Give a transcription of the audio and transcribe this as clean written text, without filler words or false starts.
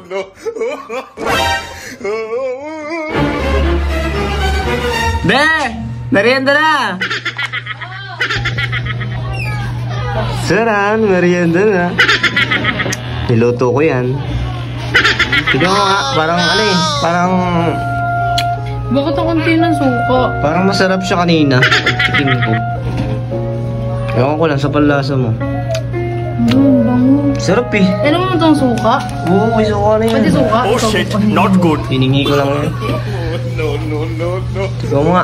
No. Be! Merienda na! Saran, merienda na. Niluto ko yan. Tignan mo nga, parang ano eh, parang... Bakit ang konti ng suka? Parang masarap siya kanina. Pagtikim ko. Ewan ko lang sa panlasa mo. Bango. Sarap eh. Ano mo itong suka? Oo, may suka na yan. Pwede suka? Oh shit, not good. Hiningi ko lang yan. No. Tignan mo nga.